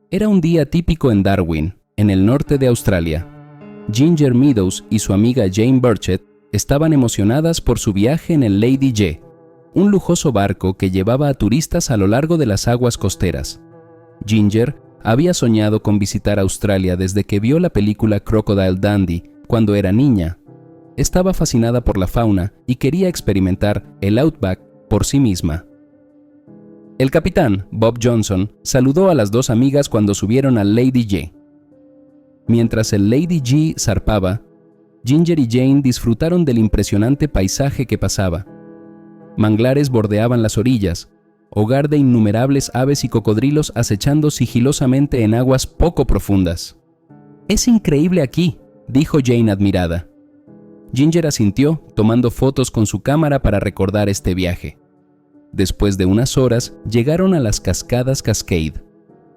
Era un día típico en Darwin, en el norte de Australia. Ginger Meadows y su amiga Jane Burchett estaban emocionadas por su viaje en el Lady J, un lujoso barco que llevaba a turistas a lo largo de las aguas costeras. Ginger había soñado con visitar Australia desde que vio la película Crocodile Dundee cuando era niña. Estaba fascinada por la fauna y quería experimentar el Outback por sí misma. El capitán, Bob Johnson, saludó a las dos amigas cuando subieron al Lady J. Mientras el Lady G zarpaba, Ginger y Jane disfrutaron del impresionante paisaje que pasaba. Manglares bordeaban las orillas, hogar de innumerables aves y cocodrilos acechando sigilosamente en aguas poco profundas. «Es increíble aquí», dijo Jane admirada. Ginger asintió, tomando fotos con su cámara para recordar este viaje. Después de unas horas, llegaron a las cascadas Cascade.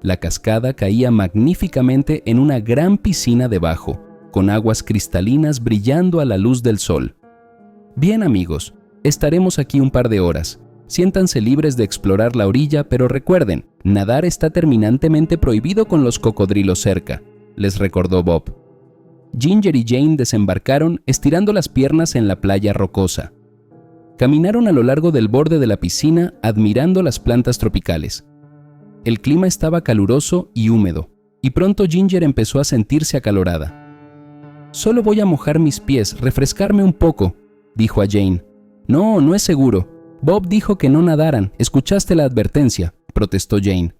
La cascada caía magníficamente en una gran piscina debajo, con aguas cristalinas brillando a la luz del sol. «Bien, amigos, estaremos aquí un par de horas. Siéntanse libres de explorar la orilla, pero recuerden, nadar está terminantemente prohibido con los cocodrilos cerca», les recordó Bob. Ginger y Jane desembarcaron estirando las piernas en la playa rocosa. Caminaron a lo largo del borde de la piscina admirando las plantas tropicales. El clima estaba caluroso y húmedo, y pronto Ginger empezó a sentirse acalorada. «Solo voy a mojar mis pies, refrescarme un poco», dijo a Jane. «No, no es seguro. Bob dijo que no nadaran. ¿Escuchaste la advertencia?», protestó Jane.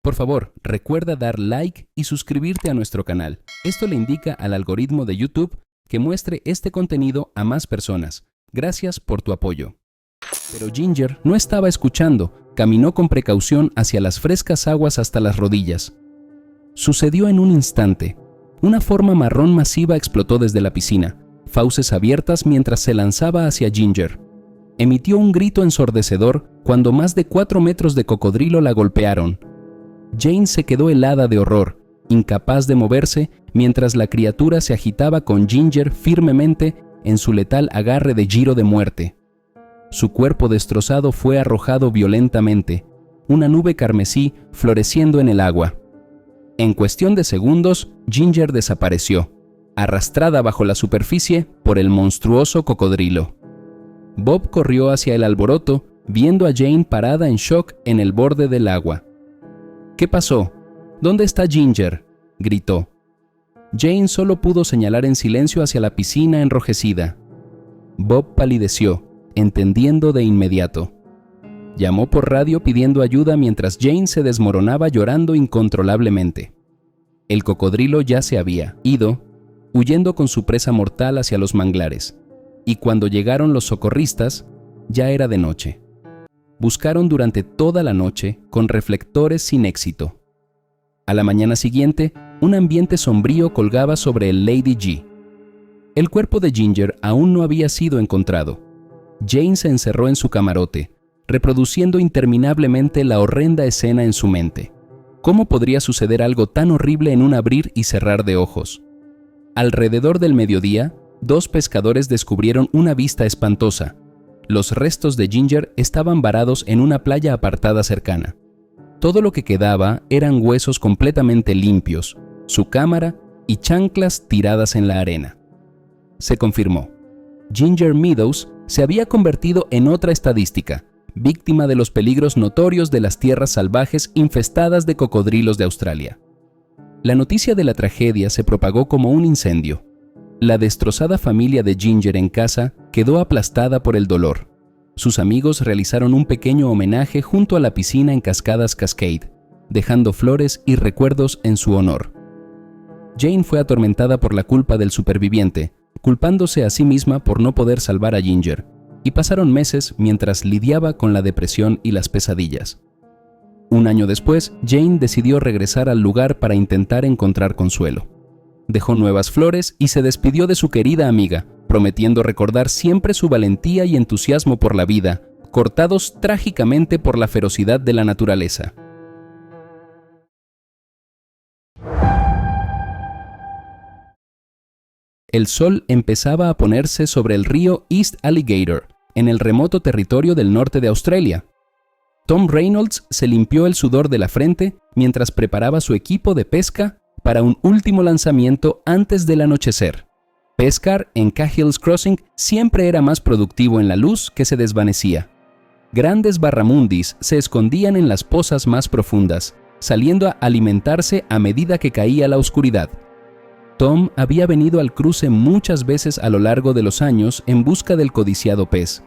«Por favor, recuerda dar like y suscribirte a nuestro canal. Esto le indica al algoritmo de YouTube que muestre este contenido a más personas. Gracias por tu apoyo». Pero Ginger no estaba escuchando. Caminó con precaución hacia las frescas aguas hasta las rodillas. Sucedió en un instante. Una forma marrón masiva explotó desde la piscina, fauces abiertas mientras se lanzaba hacia Ginger. Emitió un grito ensordecedor cuando más de 4 metros de cocodrilo la golpearon. Jane se quedó helada de horror, incapaz de moverse, mientras la criatura se agitaba con Ginger firmemente en su letal agarre de giro de muerte. Su cuerpo destrozado fue arrojado violentamente, una nube carmesí floreciendo en el agua. En cuestión de segundos, Ginger desapareció, arrastrada bajo la superficie por el monstruoso cocodrilo. Bob corrió hacia el alboroto, viendo a Jane parada en shock en el borde del agua. «¿Qué pasó? ¿Dónde está Ginger?», gritó. Jane solo pudo señalar en silencio hacia la piscina enrojecida. Bob palideció, entendiendo de inmediato. Llamó por radio pidiendo ayuda mientras Jane se desmoronaba llorando incontrolablemente. El cocodrilo ya se había ido, huyendo con su presa mortal hacia los manglares, y cuando llegaron los socorristas, ya era de noche. Buscaron durante toda la noche con reflectores sin éxito. A la mañana siguiente, un ambiente sombrío colgaba sobre el Lady G. El cuerpo de Ginger aún no había sido encontrado. Jane se encerró en su camarote, reproduciendo interminablemente la horrenda escena en su mente. ¿Cómo podría suceder algo tan horrible en un abrir y cerrar de ojos? Alrededor del mediodía, 2 pescadores descubrieron una vista espantosa. Los restos de Ginger estaban varados en una playa apartada cercana. Todo lo que quedaba eran huesos completamente limpios, su cámara y chanclas tiradas en la arena. Se confirmó. Ginger Meadows se había convertido en otra estadística, víctima de los peligros notorios de las tierras salvajes infestadas de cocodrilos de Australia. La noticia de la tragedia se propagó como un incendio. La destrozada familia de Ginger en casa quedó aplastada por el dolor. Sus amigos realizaron un pequeño homenaje junto a la piscina en Cascadas Cascade, dejando flores y recuerdos en su honor. Jane fue atormentada por la culpa del superviviente, culpándose a sí misma por no poder salvar a Ginger, y pasaron meses mientras lidiaba con la depresión y las pesadillas. Un año después, Jane decidió regresar al lugar para intentar encontrar consuelo. Dejó nuevas flores y se despidió de su querida amiga, prometiendo recordar siempre su valentía y entusiasmo por la vida, cortados trágicamente por la ferocidad de la naturaleza. El sol empezaba a ponerse sobre el río East Alligator, en el remoto territorio del norte de Australia. Tom Reynolds se limpió el sudor de la frente mientras preparaba su equipo de pesca para un último lanzamiento antes del anochecer. Pescar en Cahill's Crossing siempre era más productivo en la luz que se desvanecía. Grandes barramundis se escondían en las pozas más profundas, saliendo a alimentarse a medida que caía la oscuridad. Tom había venido al cruce muchas veces a lo largo de los años en busca del codiciado pez,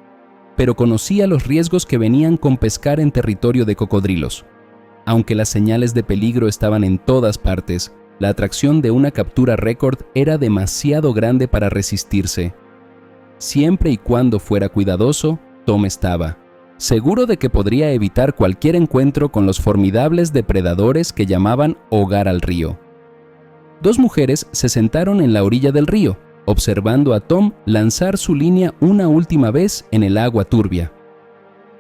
pero conocía los riesgos que venían con pescar en territorio de cocodrilos. Aunque las señales de peligro estaban en todas partes, la atracción de una captura récord era demasiado grande para resistirse. Siempre y cuando fuera cuidadoso, Tom estaba seguro de que podría evitar cualquier encuentro con los formidables depredadores que llamaban hogar al río. Dos mujeres se sentaron en la orilla del río, observando a Tom lanzar su línea una última vez en el agua turbia.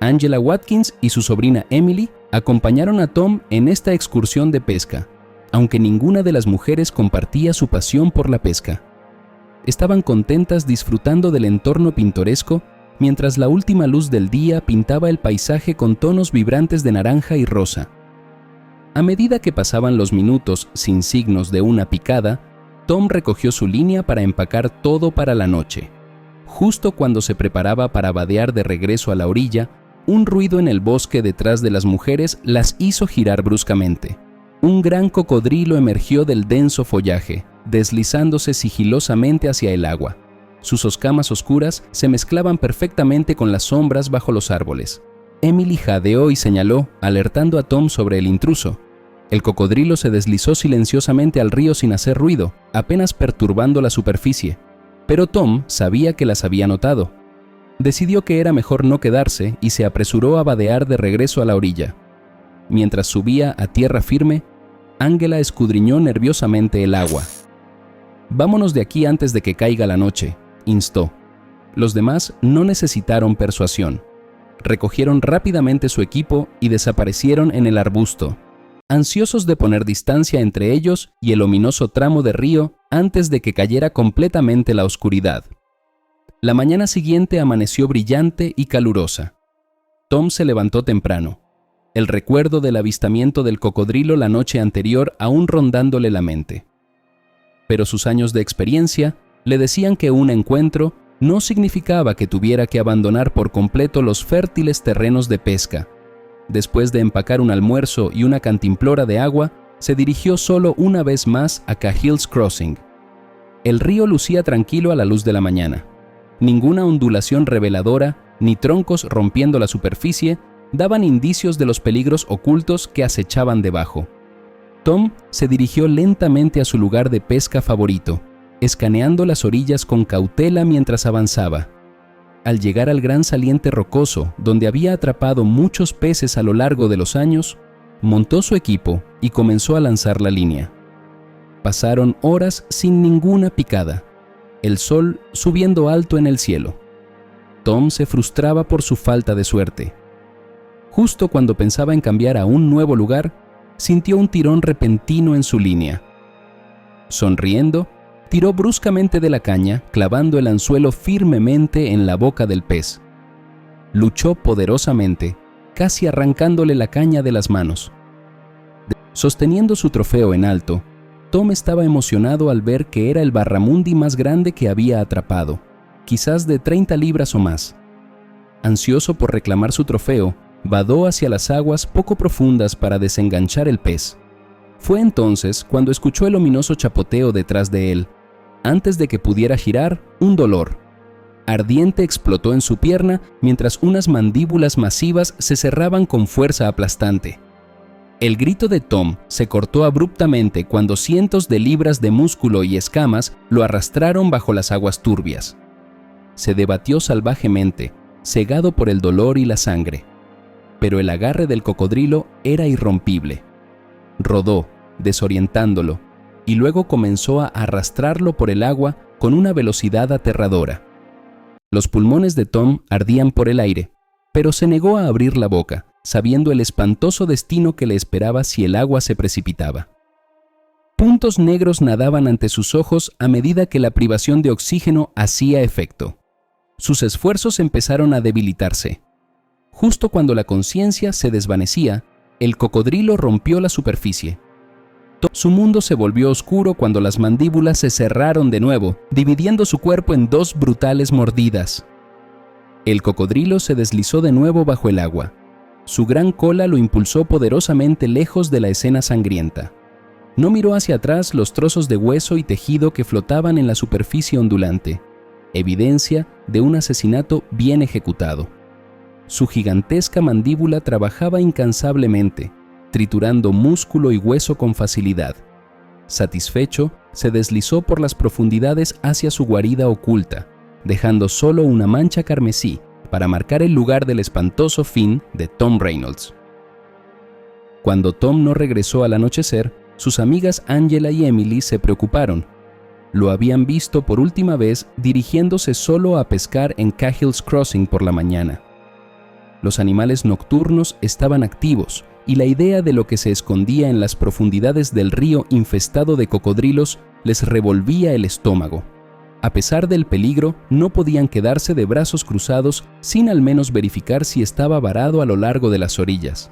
Angela Watkins y su sobrina Emily acompañaron a Tom en esta excursión de pesca, aunque ninguna de las mujeres compartía su pasión por la pesca. Estaban contentas disfrutando del entorno pintoresco mientras la última luz del día pintaba el paisaje con tonos vibrantes de naranja y rosa. A medida que pasaban los minutos sin signos de una picada, Tom recogió su línea para empacar todo para la noche. Justo cuando se preparaba para vadear de regreso a la orilla, un ruido en el bosque detrás de las mujeres las hizo girar bruscamente. Un gran cocodrilo emergió del denso follaje, deslizándose sigilosamente hacia el agua. Sus escamas oscuras se mezclaban perfectamente con las sombras bajo los árboles. Emily jadeó y señaló, alertando a Tom sobre el intruso. El cocodrilo se deslizó silenciosamente al río sin hacer ruido, apenas perturbando la superficie. Pero Tom sabía que las había notado. Decidió que era mejor no quedarse y se apresuró a vadear de regreso a la orilla. Mientras subía a tierra firme, Angela escudriñó nerviosamente el agua. «Vámonos de aquí antes de que caiga la noche», instó. Los demás no necesitaron persuasión. Recogieron rápidamente su equipo y desaparecieron en el arbusto, ansiosos de poner distancia entre ellos y el ominoso tramo de río antes de que cayera completamente la oscuridad. La mañana siguiente amaneció brillante y calurosa. Tom se levantó temprano, el recuerdo del avistamiento del cocodrilo la noche anterior aún rondándole la mente. Pero sus años de experiencia le decían que un encuentro no significaba que tuviera que abandonar por completo los fértiles terrenos de pesca. Después de empacar un almuerzo y una cantimplora de agua, se dirigió solo una vez más a Cahill's Crossing. El río lucía tranquilo a la luz de la mañana. Ninguna ondulación reveladora, ni troncos rompiendo la superficie, daban indicios de los peligros ocultos que acechaban debajo. Tom se dirigió lentamente a su lugar de pesca favorito, escaneando las orillas con cautela mientras avanzaba. Al llegar al gran saliente rocoso, donde había atrapado muchos peces a lo largo de los años, montó su equipo y comenzó a lanzar la línea. Pasaron horas sin ninguna picada, el sol subiendo alto en el cielo. Tom se frustraba por su falta de suerte. Justo cuando pensaba en cambiar a un nuevo lugar, sintió un tirón repentino en su línea. Sonriendo, tiró bruscamente de la caña, clavando el anzuelo firmemente en la boca del pez. Luchó poderosamente, casi arrancándole la caña de las manos. Sosteniendo su trofeo en alto, Tom estaba emocionado al ver que era el barramundi más grande que había atrapado, quizás de 30 libras o más. Ansioso por reclamar su trofeo, vadó hacia las aguas poco profundas para desenganchar el pez. Fue entonces cuando escuchó el ominoso chapoteo detrás de él. Antes de que pudiera girar, un dolor ardiente explotó en su pierna mientras unas mandíbulas masivas se cerraban con fuerza aplastante. El grito de Tom se cortó abruptamente cuando cientos de libras de músculo y escamas lo arrastraron bajo las aguas turbias. Se debatió salvajemente, cegado por el dolor y la sangre. Pero el agarre del cocodrilo era irrompible. Rodó, desorientándolo, y luego comenzó a arrastrarlo por el agua con una velocidad aterradora. Los pulmones de Tom ardían por el aire, pero se negó a abrir la boca, sabiendo el espantoso destino que le esperaba si el agua se precipitaba. Puntos negros nadaban ante sus ojos a medida que la privación de oxígeno hacía efecto. Sus esfuerzos empezaron a debilitarse. justo cuando la conciencia se desvanecía, el cocodrilo rompió la superficie. Su mundo se volvió oscuro cuando las mandíbulas se cerraron de nuevo, dividiendo su cuerpo en dos brutales mordidas. El cocodrilo se deslizó de nuevo bajo el agua. Su gran cola lo impulsó poderosamente lejos de la escena sangrienta. No miró hacia atrás los trozos de hueso y tejido que flotaban en la superficie ondulante, evidencia de un asesinato bien ejecutado. Su gigantesca mandíbula trabajaba incansablemente, triturando músculo y hueso con facilidad. Satisfecho, se deslizó por las profundidades hacia su guarida oculta, dejando solo una mancha carmesí para marcar el lugar del espantoso fin de Tom Reynolds. Cuando Tom no regresó al anochecer, sus amigas Angela y Emily se preocuparon. Lo habían visto por última vez dirigiéndose solo a pescar en Cahill's Crossing por la mañana. Los animales nocturnos estaban activos y la idea de lo que se escondía en las profundidades del río infestado de cocodrilos les revolvía el estómago. A pesar del peligro, no podían quedarse de brazos cruzados sin al menos verificar si estaba varado a lo largo de las orillas.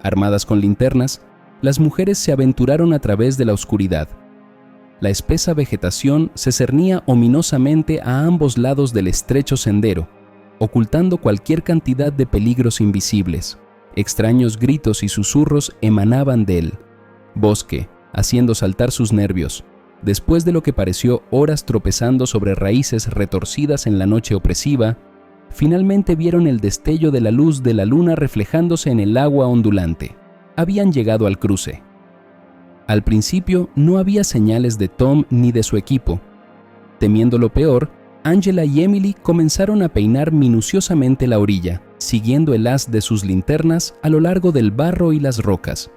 Armadas con linternas, las mujeres se aventuraron a través de la oscuridad. La espesa vegetación se cernía ominosamente a ambos lados del estrecho sendero, ocultando cualquier cantidad de peligros invisibles. Extraños gritos y susurros emanaban del bosque, haciendo saltar sus nervios. Después de lo que pareció horas tropezando sobre raíces retorcidas en la noche opresiva, finalmente vieron el destello de la luz de la luna reflejándose en el agua ondulante. Habían llegado al cruce. Al principio no había señales de Tom ni de su equipo. Temiendo lo peor, Angela y Emily comenzaron a peinar minuciosamente la orilla, siguiendo el haz de sus linternas a lo largo del barro y las rocas.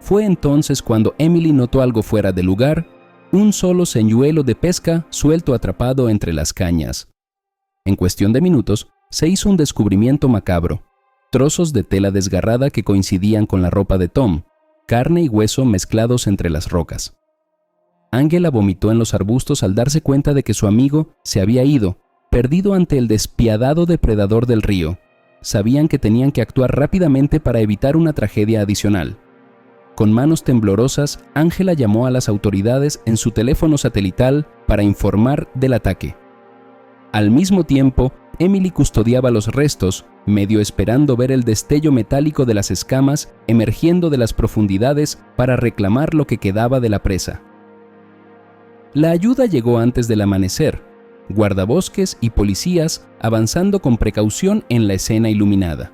Fue entonces cuando Emily notó algo fuera de lugar, un solo señuelo de pesca suelto atrapado entre las cañas. En cuestión de minutos, se hizo un descubrimiento macabro. Trozos de tela desgarrada que coincidían con la ropa de Tom, carne y hueso mezclados entre las rocas. Angela vomitó en los arbustos al darse cuenta de que su amigo se había ido, perdido ante el despiadado depredador del río. Sabían que tenían que actuar rápidamente para evitar una tragedia adicional. Con manos temblorosas, Angela llamó a las autoridades en su teléfono satelital para informar del ataque. Al mismo tiempo, Emily custodiaba los restos, medio esperando ver el destello metálico de las escamas emergiendo de las profundidades para reclamar lo que quedaba de la presa. La ayuda llegó antes del amanecer, guardabosques y policías avanzando con precaución en la escena iluminada.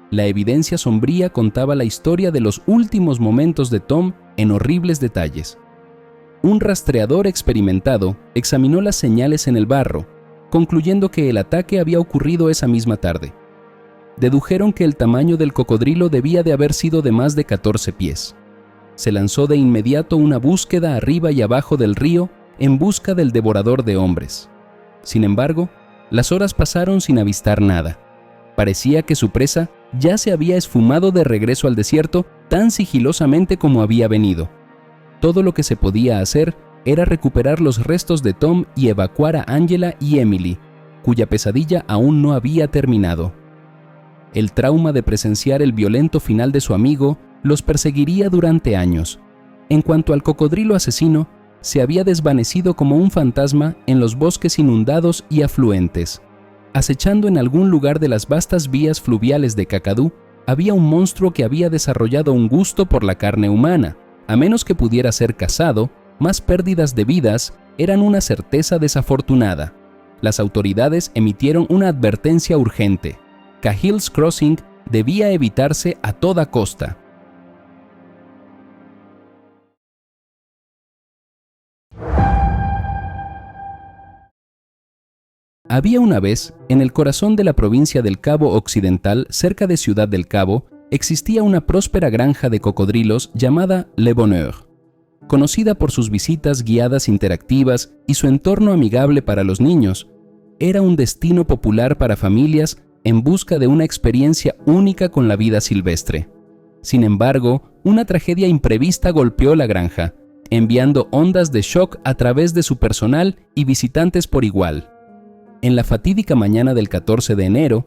La evidencia sombría contaba la historia de los últimos momentos de Tom en horribles detalles. Un rastreador experimentado examinó las señales en el barro, concluyendo que el ataque había ocurrido esa misma tarde. Dedujeron que el tamaño del cocodrilo debía de haber sido de más de 14 pies. Se lanzó de inmediato una búsqueda arriba y abajo del río en busca del devorador de hombres. Sin embargo, las horas pasaron sin avistar nada. Parecía que su presa ya se había esfumado de regreso al desierto tan sigilosamente como había venido. Todo lo que se podía hacer era recuperar los restos de Tom y evacuar a Angela y Emily, cuya pesadilla aún no había terminado. El trauma de presenciar el violento final de su amigo los perseguiría durante años. En cuanto al cocodrilo asesino, se había desvanecido como un fantasma en los bosques inundados y afluentes. Acechando en algún lugar de las vastas vías fluviales de Kakadu, había un monstruo que había desarrollado un gusto por la carne humana. A menos que pudiera ser cazado, más pérdidas de vidas eran una certeza desafortunada. Las autoridades emitieron una advertencia urgente. Cahill's Crossing debía evitarse a toda costa. Había una vez, en el corazón de la provincia del Cabo Occidental, cerca de Ciudad del Cabo, existía una próspera granja de cocodrilos llamada Le Bonheur. Conocida por sus visitas guiadas interactivas y su entorno amigable para los niños, era un destino popular para familias en busca de una experiencia única con la vida silvestre. Sin embargo, una tragedia imprevista golpeó la granja, enviando ondas de shock a través de su personal y visitantes por igual. En la fatídica mañana del 14 de enero,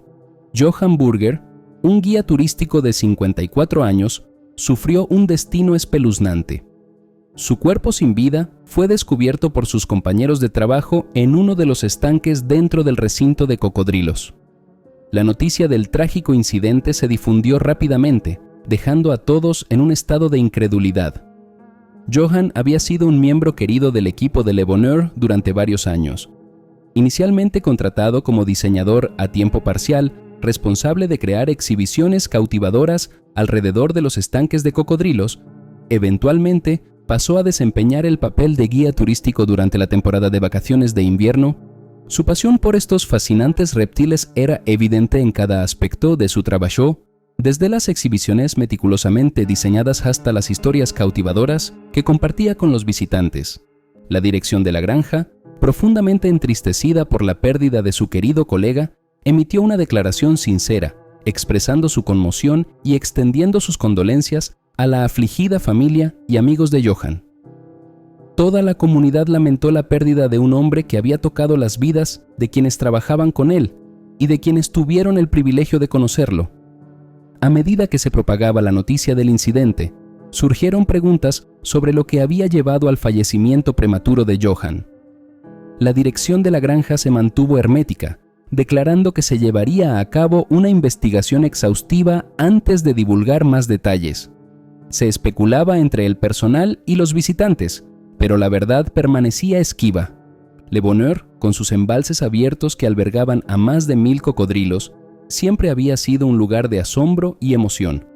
Johann Burger, un guía turístico de 54 años, sufrió un destino espeluznante. Su cuerpo sin vida fue descubierto por sus compañeros de trabajo en uno de los estanques dentro del recinto de cocodrilos. La noticia del trágico incidente se difundió rápidamente, dejando a todos en un estado de incredulidad. Johann había sido un miembro querido del equipo de Le Bonheur durante varios años. Inicialmente contratado como diseñador a tiempo parcial, responsable de crear exhibiciones cautivadoras alrededor de los estanques de cocodrilos, eventualmente pasó a desempeñar el papel de guía turístico durante la temporada de vacaciones de invierno. Su pasión por estos fascinantes reptiles era evidente en cada aspecto de su trabajo, desde las exhibiciones meticulosamente diseñadas hasta las historias cautivadoras que compartía con los visitantes. La dirección de la granja, profundamente entristecida por la pérdida de su querido colega, emitió una declaración sincera, expresando su conmoción y extendiendo sus condolencias a la afligida familia y amigos de Johann. Toda la comunidad lamentó la pérdida de un hombre que había tocado las vidas de quienes trabajaban con él y de quienes tuvieron el privilegio de conocerlo. A medida que se propagaba la noticia del incidente, surgieron preguntas sobre lo que había llevado al fallecimiento prematuro de Johann. La dirección de la granja se mantuvo hermética, declarando que se llevaría a cabo una investigación exhaustiva antes de divulgar más detalles. Se especulaba entre el personal y los visitantes, pero la verdad permanecía esquiva. Le Bonheur, con sus embalses abiertos que albergaban a más de 1000 cocodrilos, siempre había sido un lugar de asombro y emoción.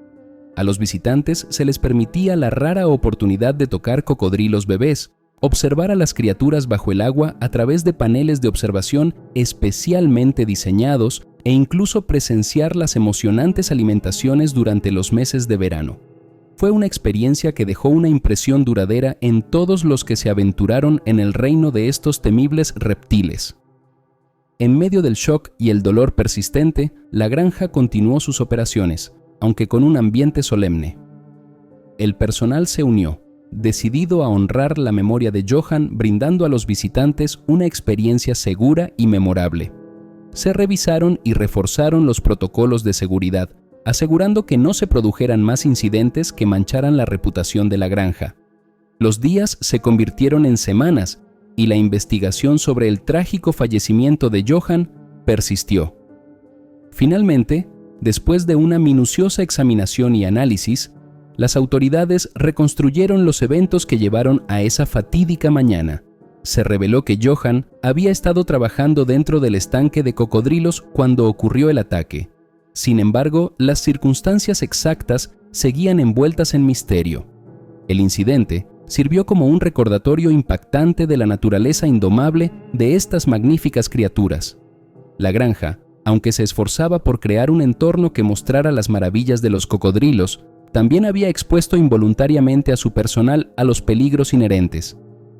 A los visitantes se les permitía la rara oportunidad de tocar cocodrilos bebés, observar a las criaturas bajo el agua a través de paneles de observación especialmente diseñados e incluso presenciar las emocionantes alimentaciones durante los meses de verano. Fue una experiencia que dejó una impresión duradera en todos los que se aventuraron en el reino de estos temibles reptiles. En medio del shock y el dolor persistente, la granja continuó sus operaciones, aunque con un ambiente solemne. El personal se unió, decidido a honrar la memoria de Johann, brindando a los visitantes una experiencia segura y memorable. Se revisaron y reforzaron los protocolos de seguridad, asegurando que no se produjeran más incidentes que mancharan la reputación de la granja. Los días se convirtieron en semanas y la investigación sobre el trágico fallecimiento de Johann persistió. Finalmente, después de una minuciosa examinación y análisis, las autoridades reconstruyeron los eventos que llevaron a esa fatídica mañana. Se reveló que Johann había estado trabajando dentro del estanque de cocodrilos cuando ocurrió el ataque. Sin embargo, las circunstancias exactas seguían envueltas en misterio. El incidente sirvió como un recordatorio impactante de la naturaleza indomable de estas magníficas criaturas. La granja, aunque se esforzaba por crear un entorno que mostrara las maravillas de los cocodrilos, también había expuesto involuntariamente a su personal a los peligros inherentes.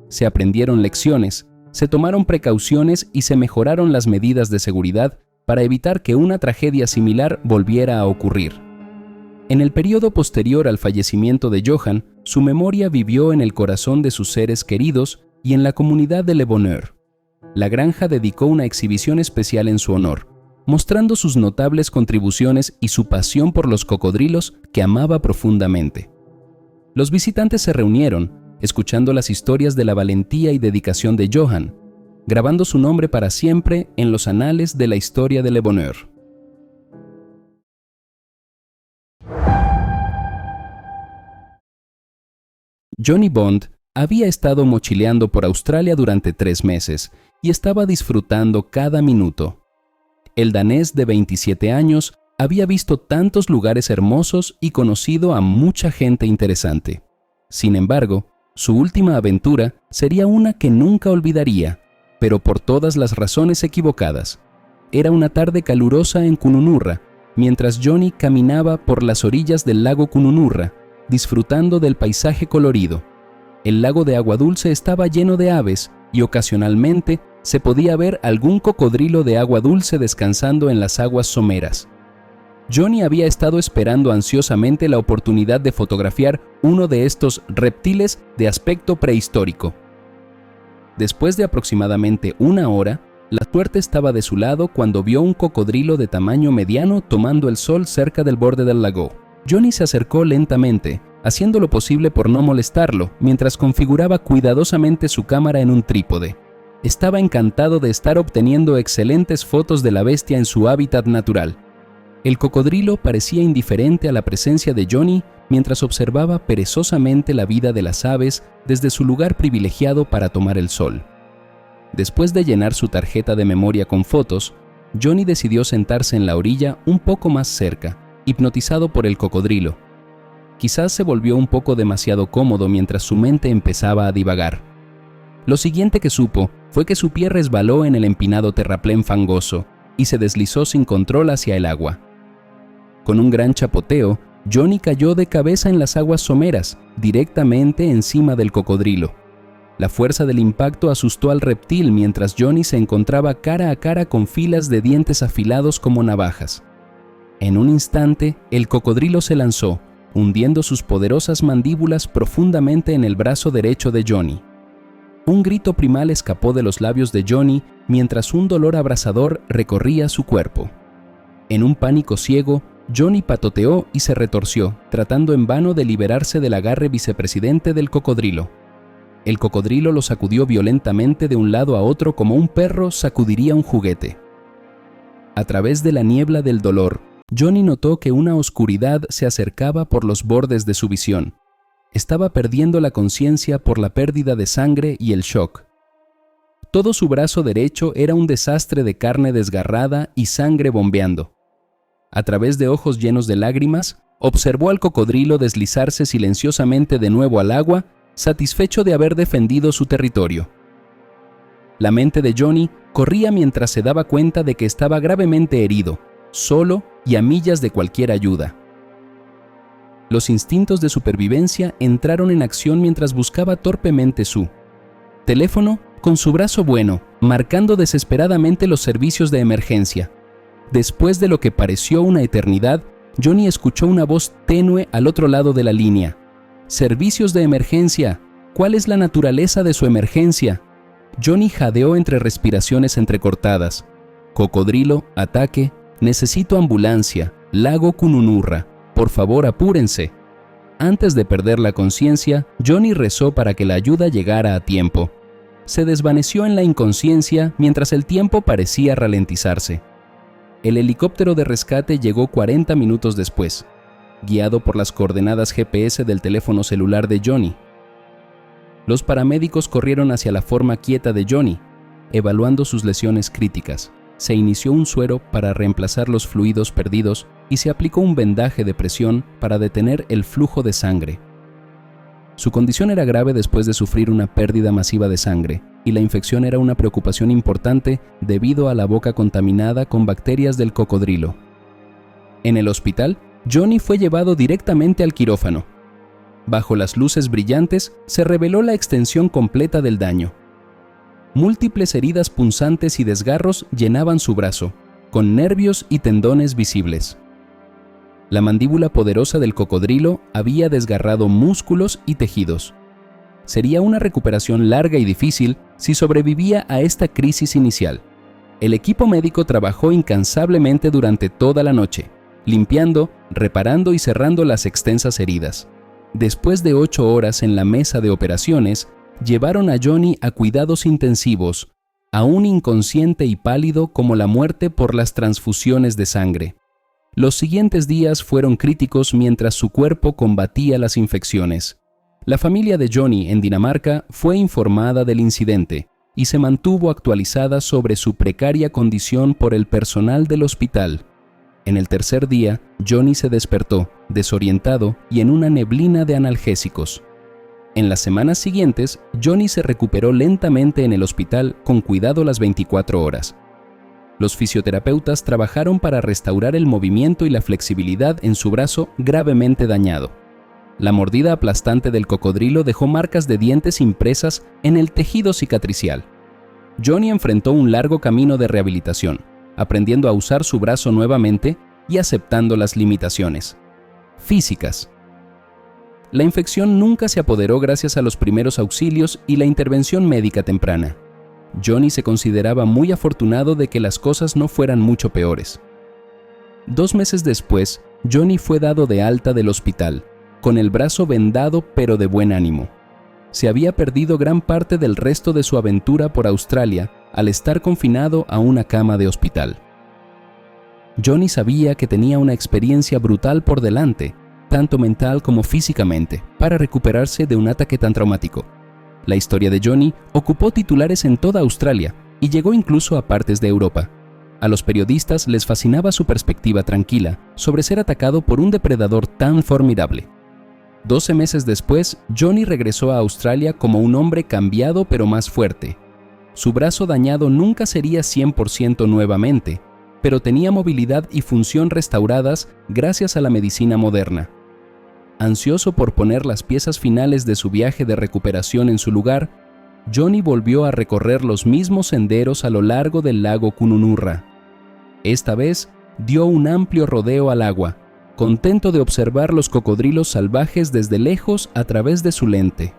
Se aprendieron lecciones, se tomaron precauciones y se mejoraron las medidas de seguridad para evitar que una tragedia similar volviera a ocurrir. En el periodo posterior al fallecimiento de Johann, su memoria vivió en el corazón de sus seres queridos y en la comunidad de Le Bonheur. La granja dedicó una exhibición especial en su honor, mostrando sus notables contribuciones y su pasión por los cocodrilos que amaba profundamente. Los visitantes se reunieron, escuchando las historias de la valentía y dedicación de Johann, grabando su nombre para siempre en los anales de la historia de Le Bonheur. Johnny Bond había estado mochileando por Australia durante 3 meses y estaba disfrutando cada minuto. El danés de 27 años había visto tantos lugares hermosos y conocido a mucha gente interesante. Sin embargo, su última aventura sería una que nunca olvidaría, pero por todas las razones equivocadas. Era una tarde calurosa en Kununurra, mientras Johnny caminaba por las orillas del lago Kununurra, disfrutando del paisaje colorido. El lago de agua dulce estaba lleno de aves y ocasionalmente se podía ver algún cocodrilo de agua dulce descansando en las aguas someras. Johnny había estado esperando ansiosamente la oportunidad de fotografiar uno de estos reptiles de aspecto prehistórico. Después de aproximadamente 1 hora, La suerte estaba de su lado cuando vio un cocodrilo de tamaño mediano tomando el sol cerca del borde del lago. Johnny se acercó lentamente, haciendo lo posible por no molestarlo, mientras configuraba cuidadosamente su cámara en un trípode. Estaba encantado de estar obteniendo excelentes fotos de la bestia en su hábitat natural. El cocodrilo parecía indiferente a la presencia de Johnny mientras observaba perezosamente la vida de las aves desde su lugar privilegiado para tomar el sol. Después de llenar su tarjeta de memoria con fotos, Johnny decidió sentarse en la orilla un poco más cerca, hipnotizado por el cocodrilo. Quizás se volvió un poco demasiado cómodo mientras su mente empezaba a divagar. Lo siguiente que supo fue que su pie resbaló en el empinado terraplén fangoso y se deslizó sin control hacia el agua. Con un gran chapoteo, Johnny cayó de cabeza en las aguas someras, directamente encima del cocodrilo. La fuerza del impacto asustó al reptil mientras Johnny se encontraba cara a cara con filas de dientes afilados como navajas. En un instante, el cocodrilo se lanzó, hundiendo sus poderosas mandíbulas profundamente en el brazo derecho de Johnny. Un grito primal escapó de los labios de Johnny mientras un dolor abrasador recorría su cuerpo. En un pánico ciego, Johnny patoteó y se retorció, tratando en vano de liberarse del agarre vicepresidente del cocodrilo. El cocodrilo lo sacudió violentamente de un lado a otro como un perro sacudiría un juguete. A través de la niebla del dolor, Johnny notó que una oscuridad se acercaba por los bordes de su visión. Estaba perdiendo la conciencia por la pérdida de sangre y el shock. Todo su brazo derecho era un desastre de carne desgarrada y sangre bombeando. A través de ojos llenos de lágrimas, observó al cocodrilo deslizarse silenciosamente de nuevo al agua, satisfecho de haber defendido su territorio. La mente de Johnny corría mientras se daba cuenta de que estaba gravemente herido, solo y a millas de cualquier ayuda. Los instintos de supervivencia entraron en acción mientras buscaba torpemente su teléfono con su brazo bueno, marcando desesperadamente los servicios de emergencia. Después de lo que pareció una eternidad, Johnny escuchó una voz tenue al otro lado de la línea. «Servicios de emergencia. ¿Cuál es la naturaleza de su emergencia?» Johnny jadeó entre respiraciones entrecortadas. «Cocodrilo, ataque. Necesito ambulancia. Lago Cununurra. Por favor, apúrense». Antes de perder la conciencia, Johnny rezó para que la ayuda llegara a tiempo. Se desvaneció en la inconsciencia mientras el tiempo parecía ralentizarse. El helicóptero de rescate llegó 40 minutos después, guiado por las coordenadas GPS del teléfono celular de Johnny. Los paramédicos corrieron hacia la forma quieta de Johnny, evaluando sus lesiones críticas. Se inició un suero para reemplazar los fluidos perdidos y se aplicó un vendaje de presión para detener el flujo de sangre. Su condición era grave después de sufrir una pérdida masiva de sangre, y la infección era una preocupación importante debido a la boca contaminada con bacterias del cocodrilo. En el hospital, Johnny fue llevado directamente al quirófano. Bajo las luces brillantes se reveló la extensión completa del daño. Múltiples heridas punzantes y desgarros llenaban su brazo, con nervios y tendones visibles. La mandíbula poderosa del cocodrilo había desgarrado músculos y tejidos. Sería una recuperación larga y difícil si sobrevivía a esta crisis inicial. El equipo médico trabajó incansablemente durante toda la noche, limpiando, reparando y cerrando las extensas heridas. Después de 8 horas en la mesa de operaciones, llevaron a Johnny a cuidados intensivos, aún inconsciente y pálido como la muerte por las transfusiones de sangre. Los siguientes días fueron críticos mientras su cuerpo combatía las infecciones. La familia de Johnny en Dinamarca fue informada del incidente y se mantuvo actualizada sobre su precaria condición por el personal del hospital. En el tercer día, Johnny se despertó, desorientado y en una neblina de analgésicos. En las semanas siguientes, Johnny se recuperó lentamente en el hospital con cuidado las 24 horas. Los fisioterapeutas trabajaron para restaurar el movimiento y la flexibilidad en su brazo gravemente dañado. La mordida aplastante del cocodrilo dejó marcas de dientes impresas en el tejido cicatricial. Johnny enfrentó un largo camino de rehabilitación, aprendiendo a usar su brazo nuevamente y aceptando las limitaciones físicas. La infección nunca se apoderó gracias a los primeros auxilios y la intervención médica temprana. Johnny se consideraba muy afortunado de que las cosas no fueran mucho peores. 2 meses después, Johnny fue dado de alta del hospital, con el brazo vendado pero de buen ánimo. Se había perdido gran parte del resto de su aventura por Australia al estar confinado a una cama de hospital. Johnny sabía que tenía una experiencia brutal por delante, tanto mental como físicamente, para recuperarse de un ataque tan traumático. La historia de Johnny ocupó titulares en toda Australia y llegó incluso a partes de Europa. A los periodistas les fascinaba su perspectiva tranquila sobre ser atacado por un depredador tan formidable. 12 meses después, Johnny regresó a Australia como un hombre cambiado pero más fuerte. Su brazo dañado nunca sería 100% nuevamente, pero tenía movilidad y función restauradas gracias a la medicina moderna. Ansioso por poner las piezas finales de su viaje de recuperación en su lugar, Johnny volvió a recorrer los mismos senderos a lo largo del lago Kununurra. Esta vez, dio un amplio rodeo al agua, contento de observar los cocodrilos salvajes desde lejos a través de su lente.